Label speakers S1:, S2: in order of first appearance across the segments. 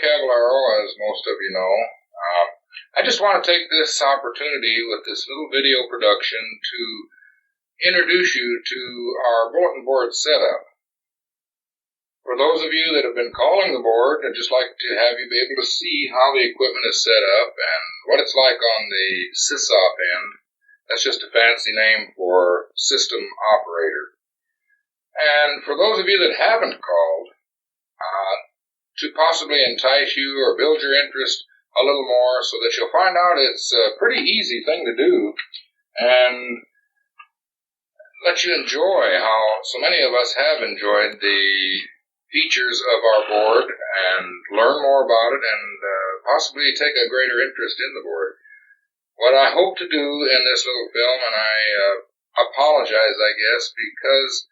S1: Cavallaro, as most of you know. I just want to take this opportunity with this little video production to introduce you to our bulletin board setup. For those of you that have been calling the board, I'd just like to have you be able to see how the equipment is set up and what it's like on the SysOp end. That's just a fancy name for system operator. And for those of you that haven't called, to possibly entice you or build your interest a little more so that you'll find out it's a pretty easy thing to do and let you enjoy how so many of us have enjoyed the features of our board and learn more about it and possibly take a greater interest in the board. What I hope to do in this little film, and I apologize, I guess, because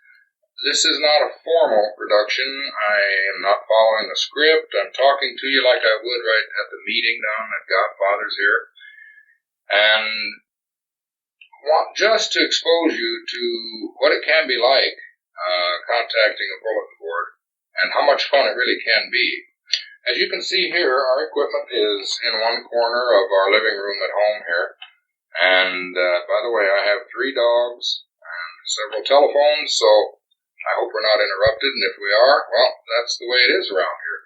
S1: this is not a formal production. I am not following the script. I'm talking to you like I would right at the meeting down at Godfather's here. And want just to expose you to what it can be like contacting a bulletin board and how much fun it really can be. As you can see here, our equipment is in one corner of our living room at home here. And by the way, I have 3 dogs and several telephones, so I hope we're not interrupted, and if we are, well, that's the way it is around here.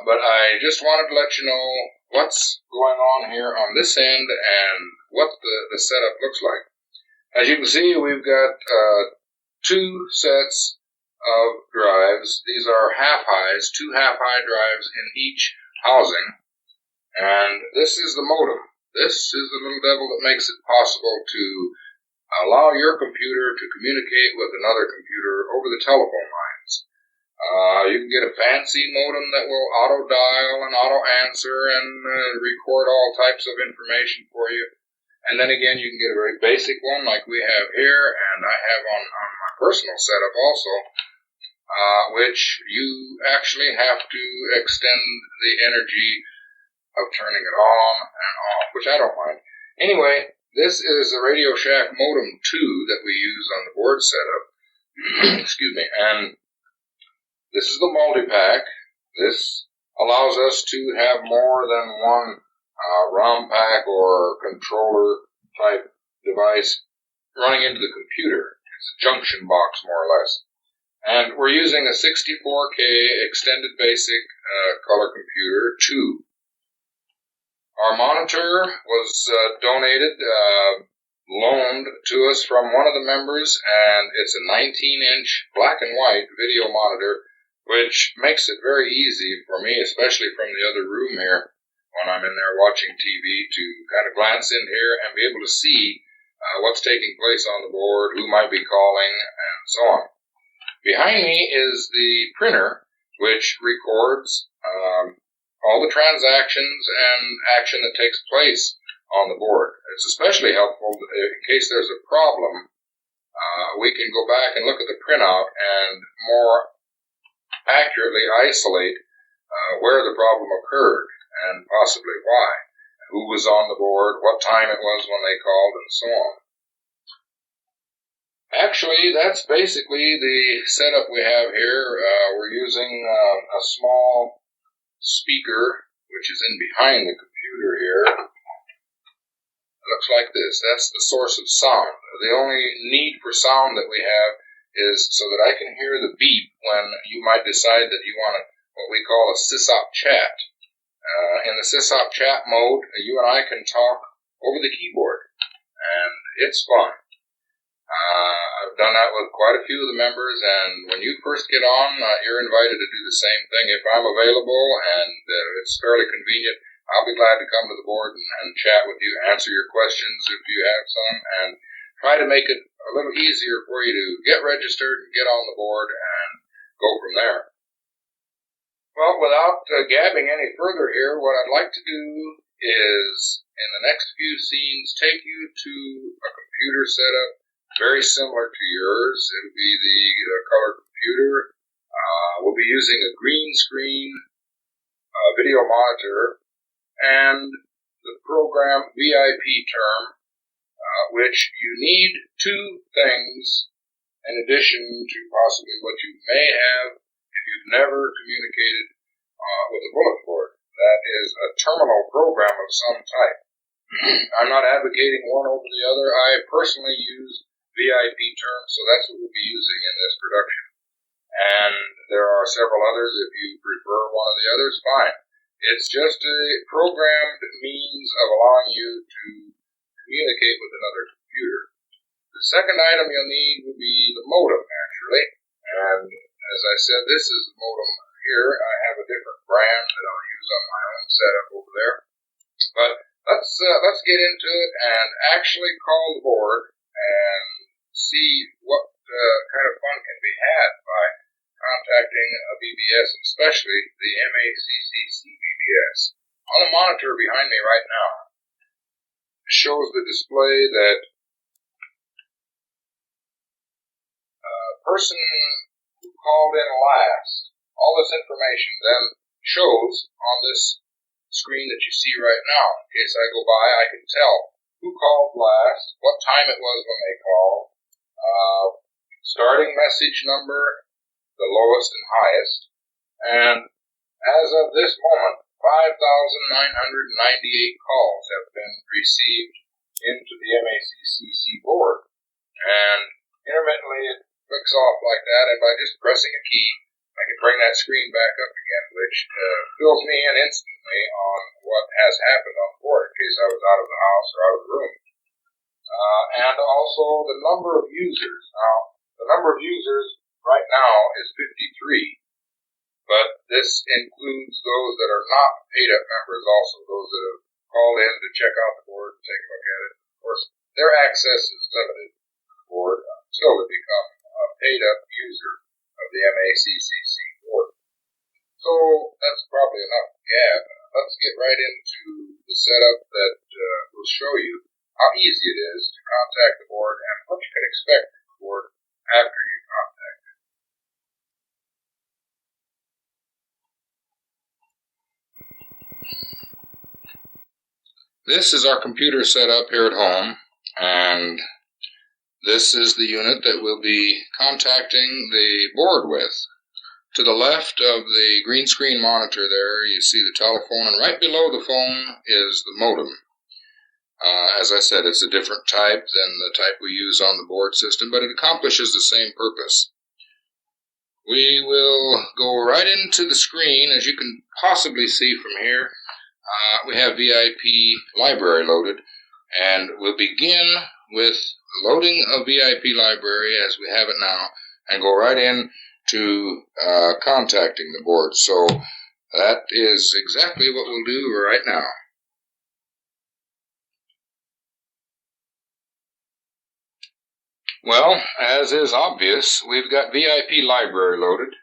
S1: But I just wanted to let you know what's going on here on this end and what the setup looks like. As you can see, we've got 2 sets of drives. These are half-highs, 2 half-high drives in each housing, and this is the modem. This is the little devil that makes it possible to allow your computer to communicate with another computer over the telephone lines. You can get a fancy modem that will auto-dial and auto-answer and record all types of information for you. And then again, you can get a very basic one like we have here, and I have on my personal setup also, which you actually have to extend the energy of turning it on and off, which I don't mind. Anyway, this is the Radio Shack Modem 2 that we use on the board setup. Excuse me. And this is the multi-pack. This allows us to have more than one ROM pack or controller type device running into the computer. It's a junction box, more or less. And we're using a 64K extended basic color computer 2. Our monitor was donated, loaned to us from one of the members, and it's a 19-inch black and white video monitor, which makes it very easy for me, especially from the other room here, when I'm in there watching TV, to kind of glance in here and be able to see what's taking place on the board, who might be calling, and so on. Behind me is the printer, which records all the transactions and action that takes place on the board. It's especially helpful in case there's a problem. We can go back and look at the printout and more accurately isolate where the problem occurred and possibly why, who was on the board, what time it was when they called, and so on. Actually, that's basically the setup we have here. We're using a small speaker, which is in behind the computer here. It looks like this. That's the source of sound. The only need for sound that we have is so that I can hear the beep when you might decide that you want what we call a SysOp chat. In the SysOp chat mode, you and I can talk over the keyboard, and it's fun. I've done that with quite a few of the members, and when you first get on, you're invited to do the same thing. If I'm available and it's fairly convenient, I'll be glad to come to the board and chat with you, answer your questions if you have some, and try to make it a little easier for you to get registered and get on the board and go from there. Well, without gabbing any further here, what I'd like to do is, in the next few scenes, take you to a computer setup very similar to yours. It'll be the color computer. We'll be using a green screen video monitor and the program VIP term, which you need 2 things in addition to possibly what you may have if you've never communicated with a bulletin board. That is a terminal program of some type. I'm not advocating one over the other. I personally use VIP terms, so that's what we'll be using in this production. And there are several others. If you prefer one of the others, fine. It's just a programmed means of allowing you to communicate with another computer. The second item you'll need will be the modem, naturally. And as I said, this is the modem here. I have a different brand that I'll use on my own setup over there. But let's get into it and actually call the board and see what kind of fun can be had by contacting a BBS, especially the MACCC BBS. On the monitor behind me right now shows the display that person who called in last. All this information then shows on this screen that you see right now. In case I go by, I can tell who called last, what time it was when they called, starting message number, the lowest and highest, and as of this moment, 5,998 calls have been received into the MACCC board, and intermittently it clicks off like that, and by just pressing a key, I can bring that screen back up again, which fills me in instantly on what has happened on the board in case I was out of the house or out of the room. And also the number of users. Now, the number of users right now is 53, but this includes those that are not paid-up members also, those that have called in to check out the board and take a look at it. Of course, their access is limited to the board until they become a paid-up user of the MACCC board. So that's probably enough gab. Let's get right into the setup that will show you how easy it is to contact the board and what you can expect from the board after you contact it. This is our computer setup here at home, and this is the unit that we'll be contacting the board with. To the left of the green screen monitor there, you see the telephone, and right below the phone is the modem. As I said, it's a different type than the type we use on the board system, but it accomplishes the same purpose. We will go right into the screen. As you can possibly see from here, we have VIP library loaded, and we'll begin with loading a VIP library as we have it now, and go right in to contacting the board. So that is exactly what we'll do right now. Well, as is obvious, we've got VIP library loaded,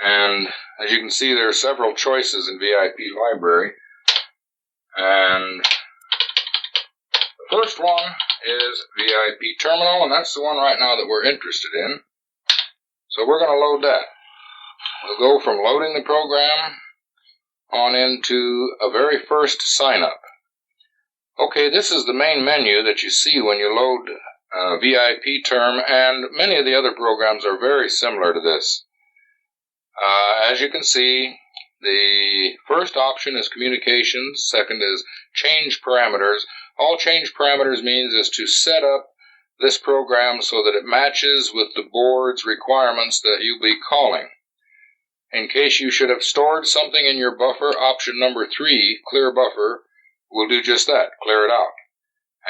S1: and as you can see, there are several choices in VIP library, and the first one is VIP terminal, and that's the one right now that we're interested in. So we're going to load that. We'll go from loading the program on into a very first sign up. Okay, this is the main menu that you see when you load VIP term, and many of the other programs are very similar to this. As you can see, the first option is communications, second is change parameters. All change parameters means is to set up this program so that it matches with the board's requirements that you'll be calling. In case you should have stored something in your buffer, option number 3, clear buffer, will do just that, clear it out.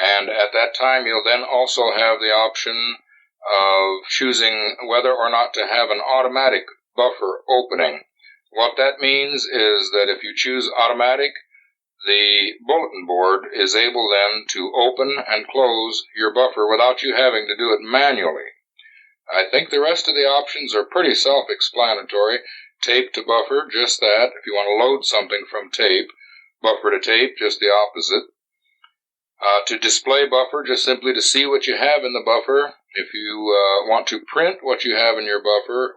S1: And at that time, you'll then also have the option of choosing whether or not to have an automatic buffer opening. What that means is that if you choose automatic, the bulletin board is able then to open and close your buffer without you having to do it manually. I think the rest of the options are pretty self-explanatory. Tape to buffer, just that. If you want to load something from tape, buffer to tape, just the opposite. To display buffer, just simply to see what you have in the buffer. If you want to print what you have in your buffer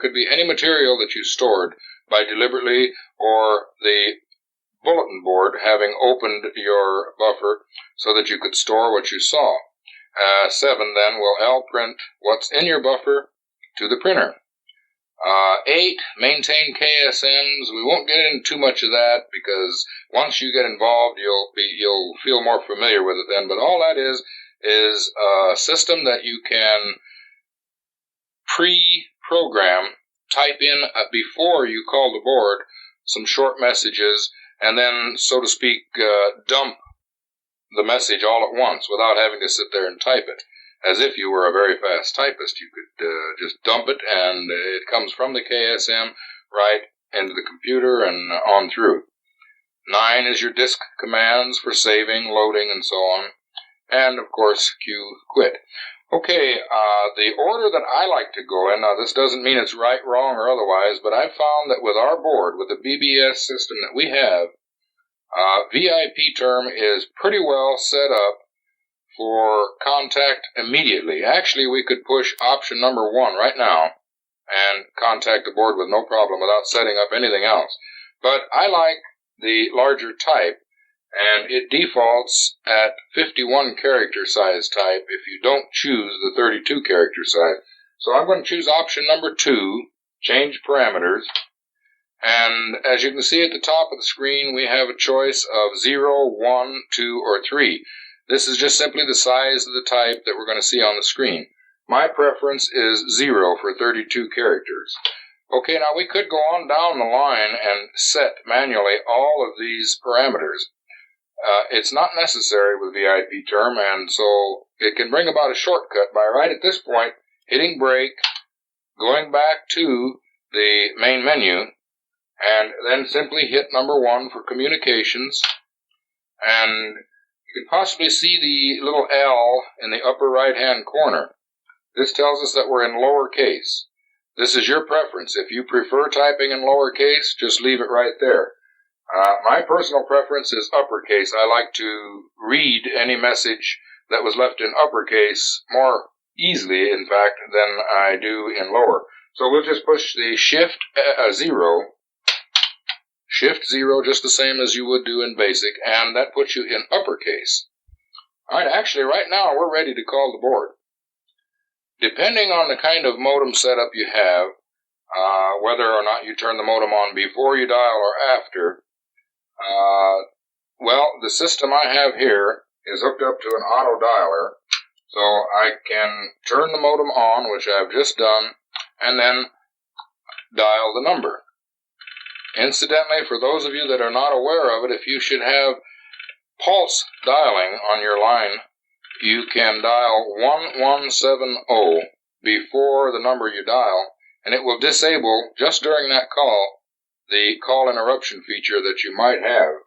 S1: could be any material that you stored by deliberately or the bulletin board having opened your buffer so that you could store what you saw. 7 then will L print what's in your buffer to the printer. 8, maintain KSMs. We won't get into too much of that because once you get involved, you'll feel more familiar with it then. But all that is a system that you can pre-program, type in before you call the board some short messages, and then, so to speak, dump the message all at once without having to sit there and type it. As if you were a very fast typist, you could just dump it, and it comes from the KSM right into the computer and on through. 9 is your disk commands for saving, loading, and so on. And, of course, Q, quit. Okay, the order that I like to go in, now this doesn't mean it's right, wrong, or otherwise, but I've found that with our board, with the BBS system that we have, VIP term is pretty well set up for contact immediately. Actually, we could push option number 1 right now and contact the board with no problem without setting up anything else. But I like the larger type, and it defaults at 51 character size type if you don't choose the 32 character size. So I'm going to choose option number 2, change parameters. And as you can see at the top of the screen, we have a choice of 0, 1, 2, or 3. This is just simply the size of the type that we're going to see on the screen. My preference is 0 for 32 characters. Okay, now we could go on down the line and set manually all of these parameters. It's not necessary with VIP term, and so it can bring about a shortcut by right at this point hitting break, going back to the main menu, and then simply hit number 1 for communications, and you can possibly see the little L in the upper right-hand corner. This tells us that we're in lowercase. This is your preference. If you prefer typing in lowercase, just leave it right there. My personal preference is uppercase. I like to read any message that was left in uppercase more easily, in fact, than I do in lower. So we'll just push the Shift 0, just the same as you would do in basic, and that puts you in uppercase. All right, actually, right now we're ready to call the board. Depending on the kind of modem setup you have, whether or not you turn the modem on before you dial or after, well, the system I have here is hooked up to an auto dialer, so I can turn the modem on, which I've just done, and then dial the number. Incidentally, for those of you that are not aware of it, if you should have pulse dialing on your line, you can dial 1170 before the number you dial, and it will disable, just during that call, the call interruption feature that you might have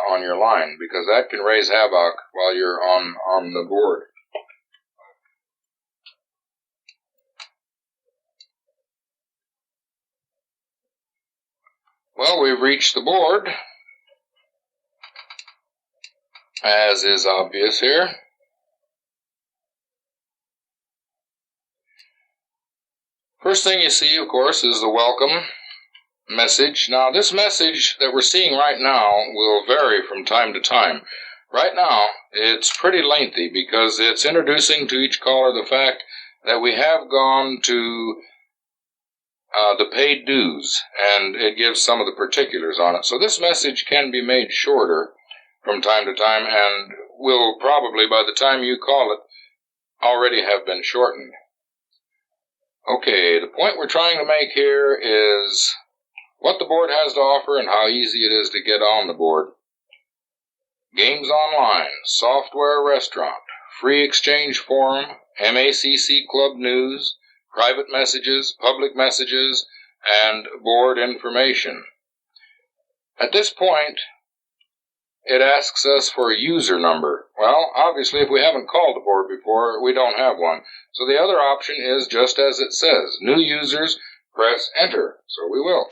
S1: on your line, because that can raise havoc while you're on the board. Well, we've reached the board, as is obvious here. First thing you see, of course, is the welcome message. Now, this message that we're seeing right now will vary from time to time. Right now, it's pretty lengthy because it's introducing to each caller the fact that we have gone to the paid dues, and it gives some of the particulars on it. So this message can be made shorter from time to time, and will probably, by the time you call it, already have been shortened. Okay, the point we're trying to make here is what the board has to offer and how easy it is to get on the board. Games online, software restaurant, free exchange forum, MACC club news, private messages, public messages, and board information. At this point, it asks us for a user number. Well, obviously, if we haven't called the board before, we don't have one. So the other option is just as it says, new users, press enter. So we will.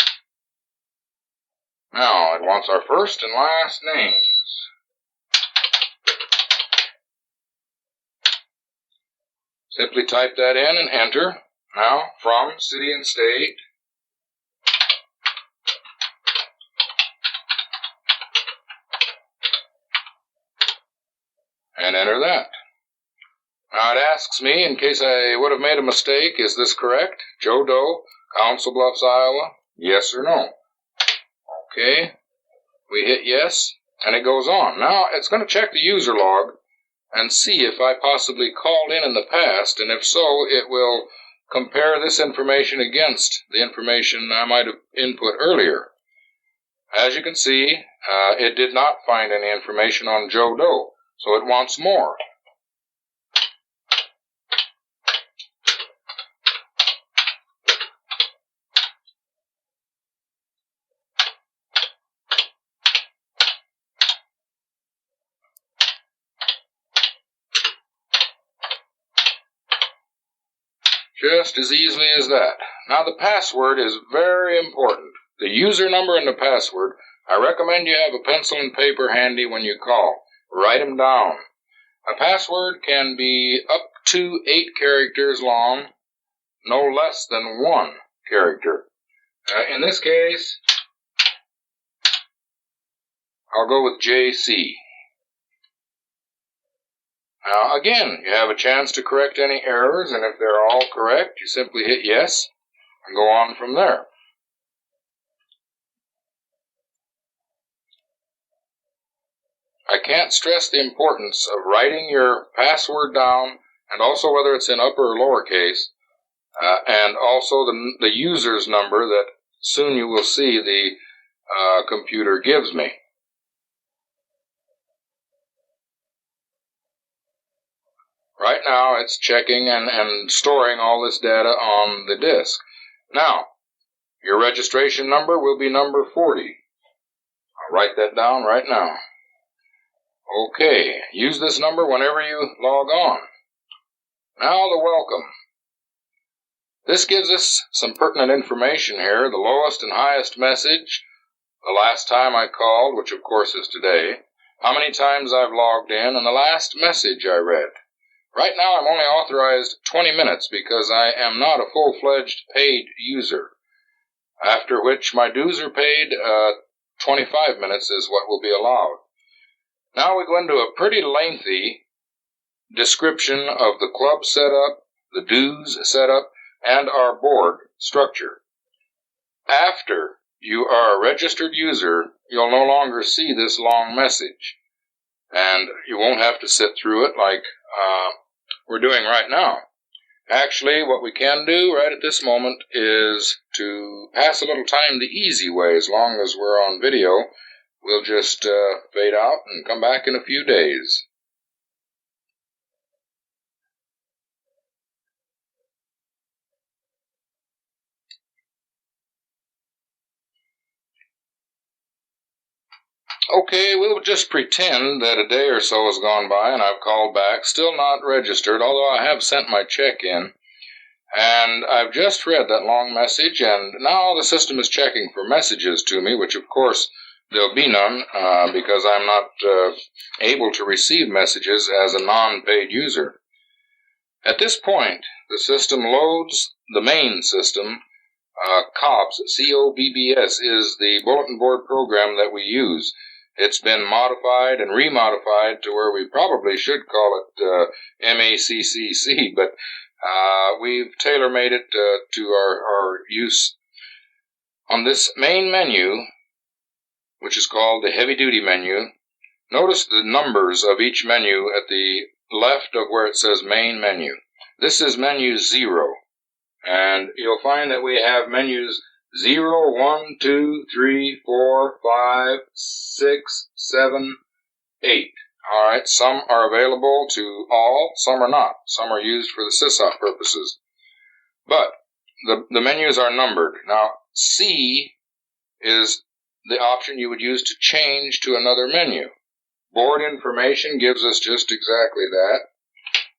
S1: Now, it wants our first and last names. Simply type that in and enter. Now, from, city and state. And enter that. Now it asks me, in case I would have made a mistake, is this correct? Joe Doe, Council Bluffs, Iowa, yes or no. Okay, we hit yes, and it goes on. Now, it's going to check the user log and see if I possibly called in the past, and if so, it will compare this information against the information I might have input earlier. As you can see, it did not find any information on Joe Doe, so it wants more. Just as easily as that. Now the password is very important. The user number and the password, I recommend you have a pencil and paper handy when you call. Write them down. A password can be up to 8 characters long, no less than 1 character. In this case, I'll go with JC. Now again, you have a chance to correct any errors, and if they're all correct, you simply hit yes and go on from there. I can't stress the importance of writing your password down, and also whether it's in upper or lowercase, and also the user's number that soon you will see the computer gives me. Right now it's checking and storing all this data on the disk. Now, your registration number will be number 40. I'll write that down right now. Okay, use this number whenever you log on. Now the welcome. This gives us some pertinent information here. The lowest and highest message, the last time I called, which of course is today, how many times I've logged in, and the last message I read. Right now I'm only authorized 20 minutes because I am not a full-fledged paid user, after which my dues are paid. 25 minutes is what will be allowed. Now we go into a pretty lengthy description of the club setup, the dues setup, and our board structure. After you are a registered user, you'll no longer see this long message, and you won't have to sit through it like we're doing right now. Actually, what we can do right at this moment is to pass a little time the easy way. As long as we're on video, we'll just fade out and come back in a few days. Okay, we'll just pretend that a day or so has gone by and I've called back, still not registered, although I have sent my check in. And I've just read that long message, and now the system is checking for messages to me, which of course there'll be none because I'm not able to receive messages as a non-paid user. At this point, the system loads the main system. COBS, C-O-B-B-S, is the bulletin board program that we use. It's been modified and remodified to where we probably should call it MACCC, but we've tailor-made it to our use. On this main menu, which is called the heavy-duty menu, notice the numbers of each menu at the left of where it says main menu. This is menu 0, and you'll find that we have menus 0, 1, 2, 3, 4, 5, 6, 7, 8. All right, some are available to all, some are not. Some are used for the SysOp purposes. But the menus are numbered. Now, C is the option you would use to change to another menu. Board information gives us just exactly that.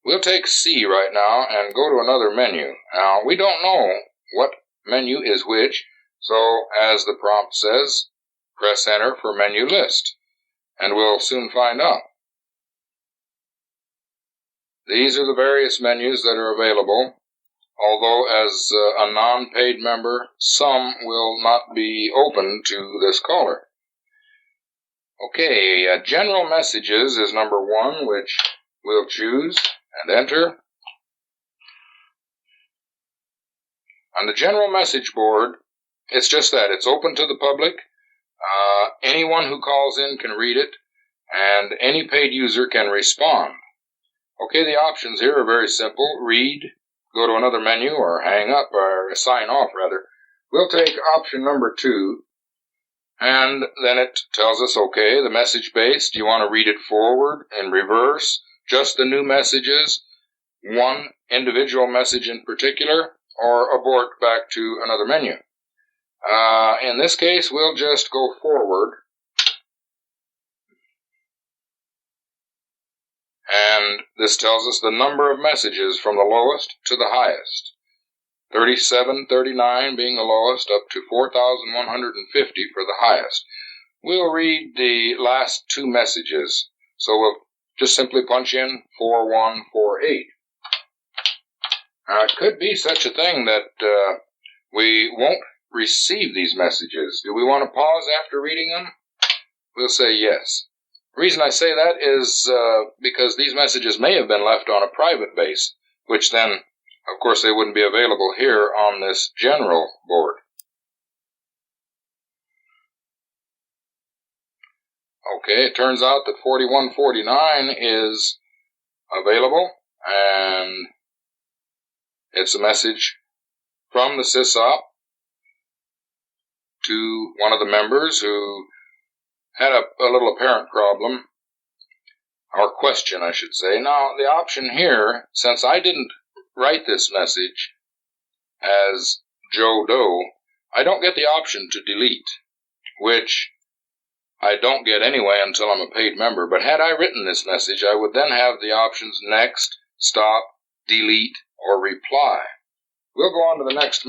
S1: We'll take C right now and go to another menu. Now, we don't know what menu is which, so as the prompt says, press enter for menu list, and we'll soon find out. These are the various menus that are available, although as a non-paid member, some will not be open to this caller. Okay, general messages is number 1, which we'll choose and enter. On the general message board, it's just that. It's open to the public. Anyone who calls in can read it, and any paid user can respond. Okay, the options here are very simple. Read, go to another menu, or hang up, or sign off, rather. We'll take option number 2, and then it tells us, okay, the message base, do you want to read it forward, in reverse, just the new messages, one individual message in particular, or abort back to another menu. In this case, we'll just go forward, and this tells us the number of messages from the lowest to the highest. 3739 being the lowest, up to 4,150 for the highest. We'll read the last 2 messages, so we'll just simply punch in 4148. It could be such a thing that we won't receive these messages. Do we want to pause after reading them? We'll say yes. The reason I say that is because these messages may have been left on a private base, which then, of course, they wouldn't be available here on this general board. Okay, it turns out that 4149 is available, and it's a message from the SysOp to one of the members who had a little apparent problem, or question, I should say. Now, the option here, since I didn't write this message as Joe Doe, I don't get the option to delete, which I don't get anyway until I'm a paid member. But had I written this message, I would then have the options next, stop, delete, or reply. We'll go on to the next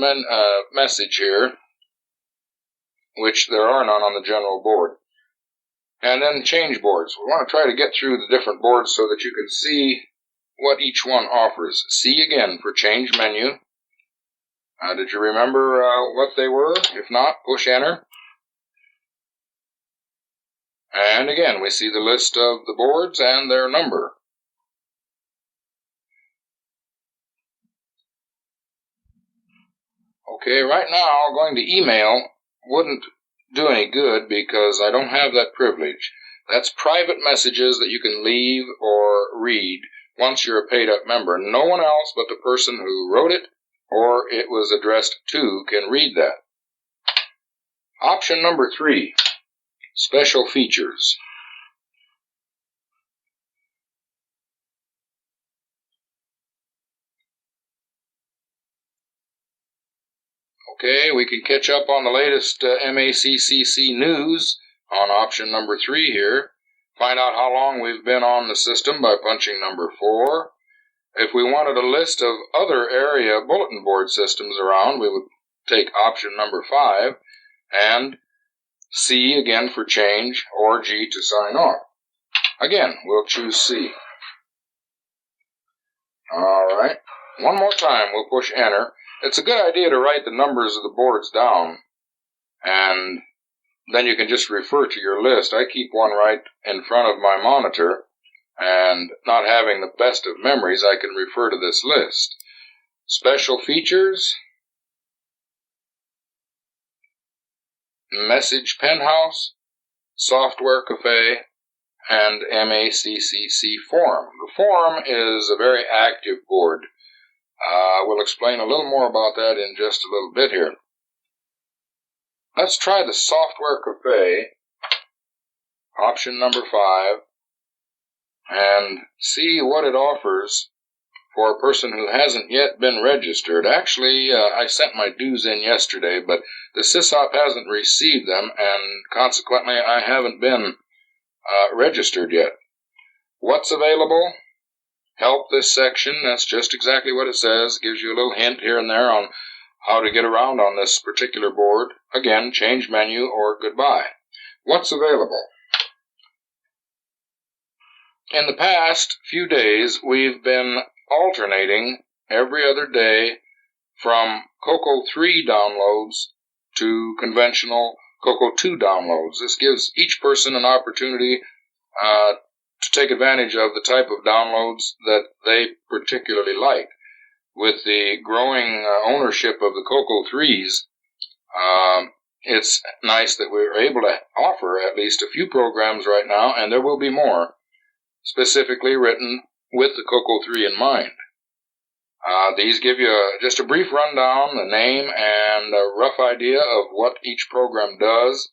S1: message here, which there are none on the general board. And then change boards. We want to try to get through the different boards so that you can see what each one offers. C again for change menu. Did you remember what they were? If not, push enter. And again, we see the list of the boards and their number. Okay, right now, going to email wouldn't do any good because I don't have that privilege. That's private messages that you can leave or read once you're a paid-up member. No one else but the person who wrote it or it was addressed to can read that. Option number 3, special features. Okay, we can catch up on the latest MACCC news on option number 3 here. Find out how long we've been on the system by punching number 4. If we wanted a list of other area bulletin board systems around, we would take option number 5, and C again for change, or G to sign off. Again, we'll choose C. Alright, one more time we'll push enter. It's a good idea to write the numbers of the boards down, and then you can just refer to your list. I keep one right in front of my monitor, and not having the best of memories, I can refer to this list. Special features, Message Penthouse, Software Cafe, and MACCC Forum. The Forum is a very active board. We'll explain a little more about that in just a little bit here. Let's try the Software Cafe, option number 5, and see what it offers for a person who hasn't yet been registered. Actually, I sent my dues in yesterday, but the SysOp hasn't received them, and consequently I haven't been registered yet. What's available? Help this section. That's just exactly what it says. Gives you a little hint here and there on how to get around on this particular board. Again, change menu or goodbye. What's available? In the past few days, we've been alternating every other day from Cocoa 3 downloads to conventional Cocoa 2 downloads. This gives each person an opportunity to take advantage of the type of downloads that they particularly like. with the growing ownership of the Cocoa 3s, it's nice that we're able to offer at least a few programs right now, and there will be more, specifically written with the Cocoa 3 in mind. These give you just a brief rundown, the name, and a rough idea of what each program does.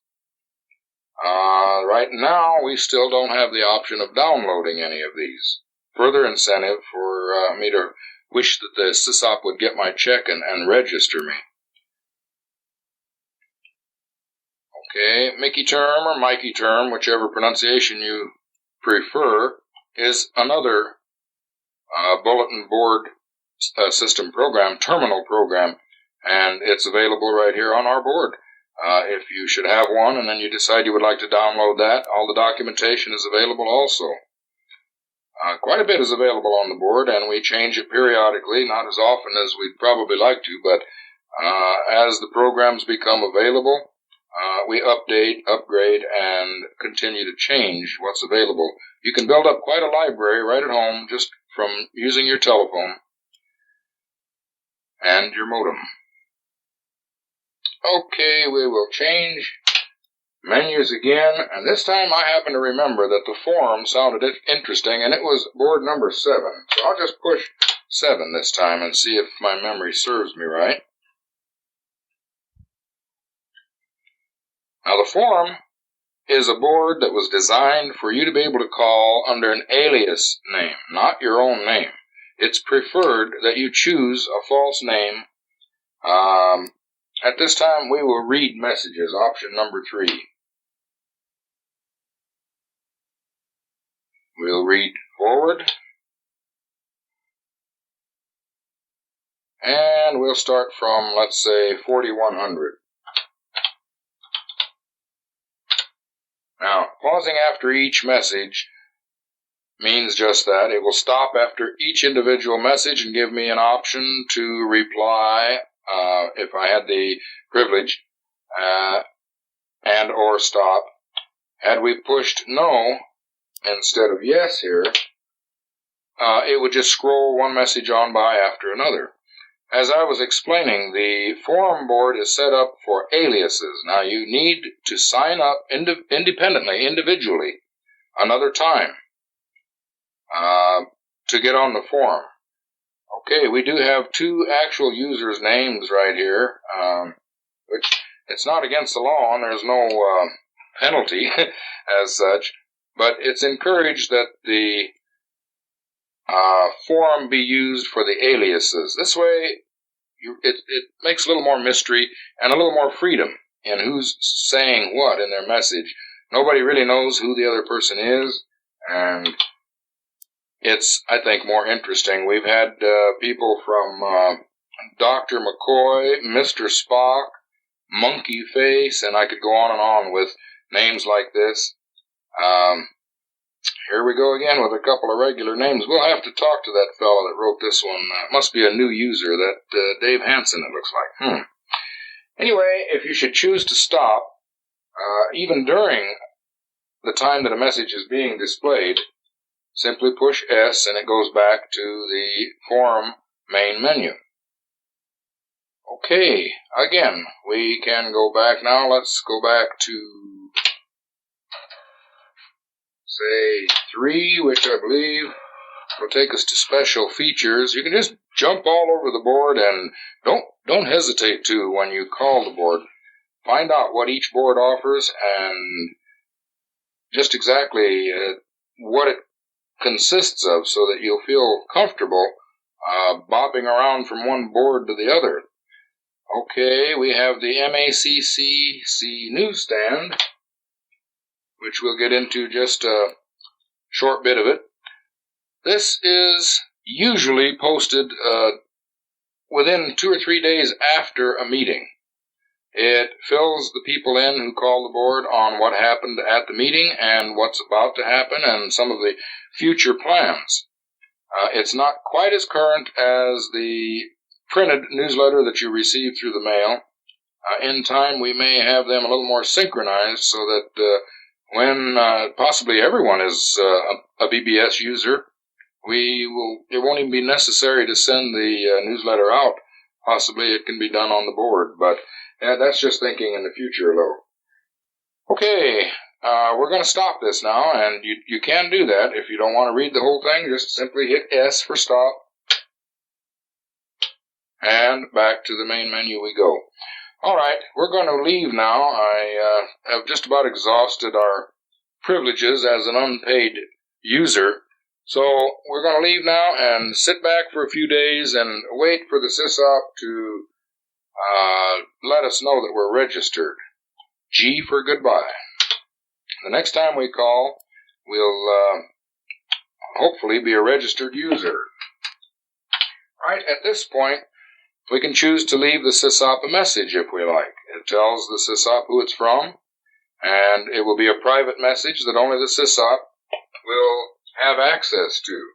S1: Right now, we still don't have the option of downloading any of these. Further incentive for me to wish that the SysOp would get my check and register me. Okay, Mickey term or Mikey term, whichever pronunciation you prefer, is another bulletin board system program, terminal program, and it's available right here on our board. If you should have one and then you decide you would like to download that, all the documentation is available also. Quite a bit is available on the board, and we change it periodically, not as often as we'd probably like to, but as the programs become available, we update, upgrade, and continue to change what's available. You can build up quite a library right at home just from using your telephone and your modem. Okay, we will change menus again, and this time I happen to remember that the forum sounded interesting, and it was board number 7. So I'll just push 7 this time and see if my memory serves me right. Now, the forum is a board that was designed for you to be able to call under an alias name, not your own name. It's preferred that you choose a false name. At this time, we will read messages, option number 3. We'll read forward. And we'll start from, let's say, 4100. Now, pausing after each message means just that. It will stop after each individual message and give me an option to reply if I had the privilege, and or stop. Had we pushed no instead of yes here, it would just scroll one message on by after another. As I was explaining, the forum board is set up for aliases. Now, you need to sign up independently, individually, another time to get on the forum. Okay, we do have 2 actual users' names right here, which it's not against the law, and there's no penalty as such, but it's encouraged that the forum be used for the aliases. This way, it makes a little more mystery and a little more freedom in who's saying what in their message. Nobody really knows who the other person is, and it's, I think, more interesting. We've had people from Dr. McCoy, Mr. Spock, Monkey Face, and I could go on with names like this. Here we go again with a couple of regular names. We'll have to talk to that fellow that wrote this one. Must be a new user, that Dave Hansen, it looks like. Anyway, if you should choose to stop, even during the time that a message is being displayed, simply push S and it goes back to the forum main menu. Okay, again, we can go back now. Let's go back to, say, 3, which I believe will take us to special features. You can just jump all over the board, and don't hesitate to when you call the board. Find out what each board offers and just exactly what it consists of, so that you'll feel comfortable bopping around from one board to the other. Okay, we have the MACCC newsstand, which we'll get into just a short bit of it. This is usually posted within 2 or 3 days after a meeting. It fills the people in who call the board on what happened at the meeting and what's about to happen and some of the future plans. It's not quite as current as the printed newsletter that you receive through the mail. In time, we may have them a little more synchronized so that when possibly everyone is a BBS user, it won't even be necessary to send the newsletter out. Possibly it can be done on the board, but that's just thinking in the future, though. Okay, we're going to stop this now, and you can do that. If you don't want to read the whole thing, just simply hit S for stop, and back to the main menu we go. All right, we're going to leave now. I have just about exhausted our privileges as an unpaid user. So we're going to leave now and sit back for a few days and wait for the SysOp to let us know that we're registered. G for goodbye. The next time we call, we'll hopefully be a registered user. Right at this point, we can choose to leave the SysOp a message if we like. It tells the SysOp who it's from, and it will be a private message that only the SysOp will have access to.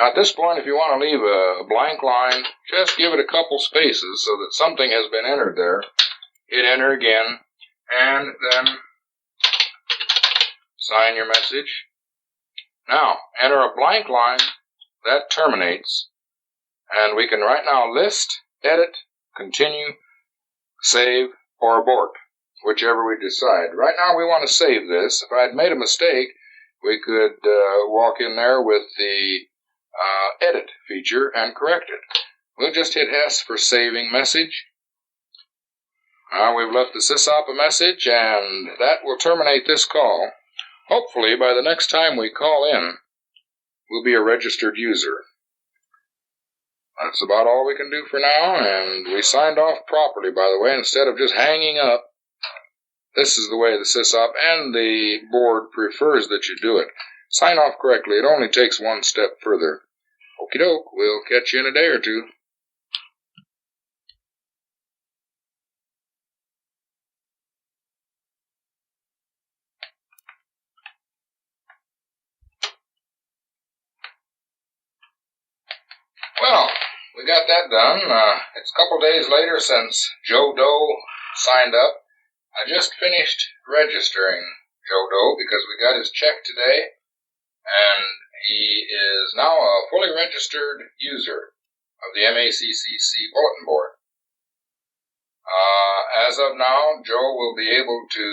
S1: At this point, if you want to leave a blank line, just give it a couple spaces so that something has been entered there. Hit enter again, and then sign your message. Now, enter a blank line that terminates, and we can right now list, edit, continue, save, or abort, whichever we decide. Right now we want to save this. If I had made a mistake, we could walk in there with the edit feature and correct it. We'll just hit S for saving message. We've left the SysOp a message, and that will terminate this call. Hopefully, by the next time we call in, we'll be a registered user. That's about all we can do for now, and we signed off properly, by the way, instead of just hanging up. This is the way the SysOp and the board prefers that you do it. Sign off correctly. It only takes one step further. Okie doke, we'll catch you in a day or two. Well, we got that done. It's a couple days later since Joe Doe signed up. I just finished registering Joe Doe because we got his check today, and he is now a fully registered user of the MACCC bulletin board. As of now, Joe will be able to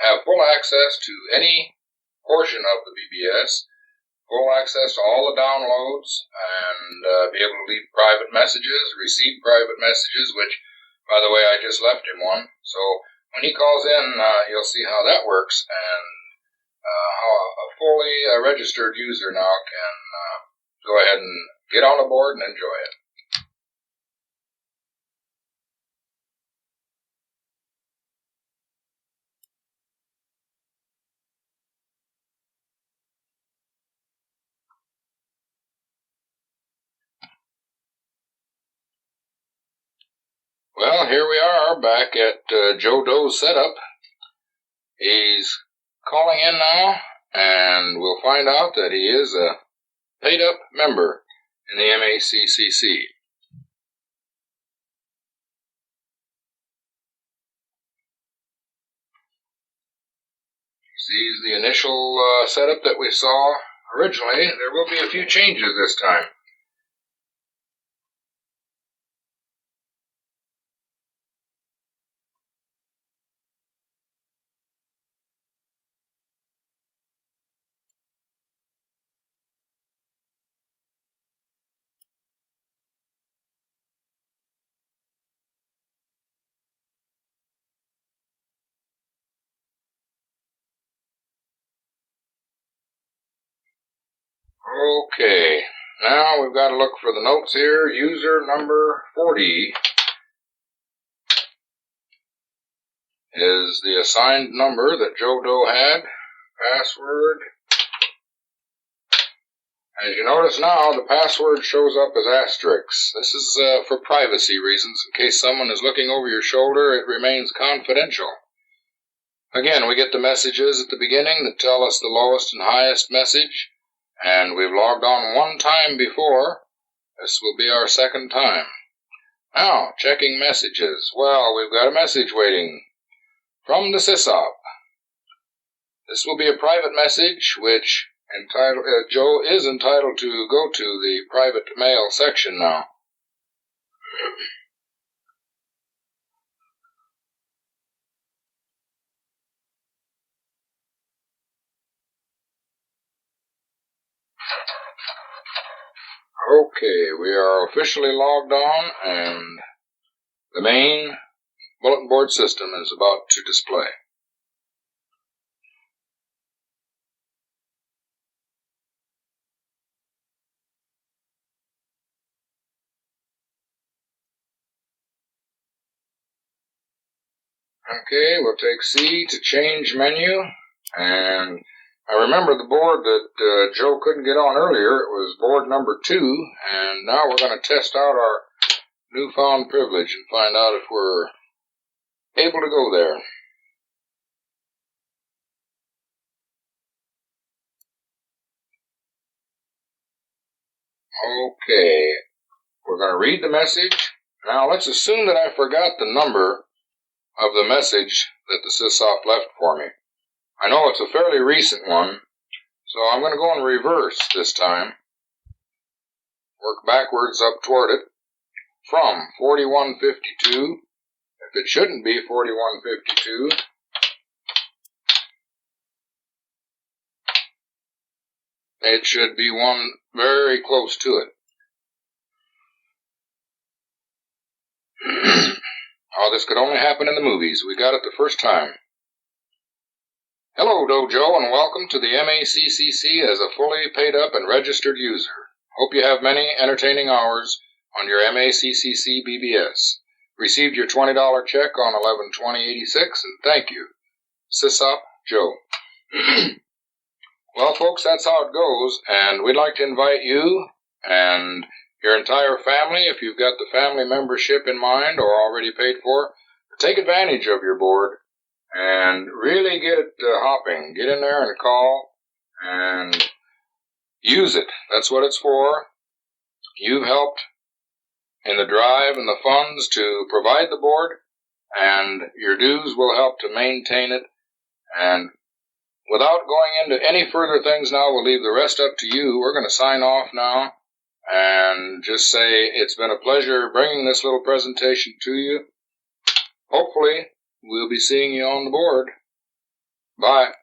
S1: have full access to any portion of the BBS, full access to all the downloads, and be able to leave private messages, receive private messages, which, by the way, I just left him one. So when he calls in, you'll see how that works, and how a fully registered user now can go ahead and get on the board and enjoy it. Well, here we are back at Joe Doe's setup. He's calling in now, and we'll find out that he is a paid-up member in the MACCC. Sees the initial setup that we saw originally. There will be a few changes this time. Okay, now we've got to look for the notes here. User number 40 is the assigned number that Joe Doe had. Password As you notice now, the password shows up as asterisks. This is for privacy reasons. In case someone is looking over your shoulder, it remains confidential. Again, we get the messages at the beginning that tell us the lowest and highest message, and we've logged on one time before. This will be our second time. Now, checking messages. Well, we've got a message waiting from the SysOp. This will be a private message, which Joe is entitled to go to the private mail section now. Okay, we are officially logged on, and the main bulletin board system is about to display. Okay, we'll take C to change menu, and I remember the board that Joe couldn't get on earlier. It was board number 2, and now we're going to test out our newfound privilege and find out if we're able to go there. Okay, we're going to read the message. Now let's assume that I forgot the number of the message that the SysOp left for me. I know it's a fairly recent one, so I'm going to go in reverse this time. Work backwards up toward it from 4152. If it shouldn't be 4152, it should be one very close to it. Oh, this could only happen in the movies. We got it the first time. Hello, Dojo, and welcome to the MACCC as a fully paid up and registered user. Hope you have many entertaining hours on your MACCC BBS. Received your $20 check on 11/20/86, and thank you. SysOp, Joe. Well, folks, that's how it goes, and we'd like to invite you and your entire family, if you've got the family membership in mind or already paid for, take advantage of your board and really get it hopping. Get in there and call and use it. That's what it's for. You've helped in the drive and the funds to provide the board, and your dues will help to maintain it. And without going into any further things now, we'll leave the rest up to you. We're going to sign off now and just say it's been a pleasure bringing this little presentation to you. Hopefully, we'll be seeing you on the board. Bye.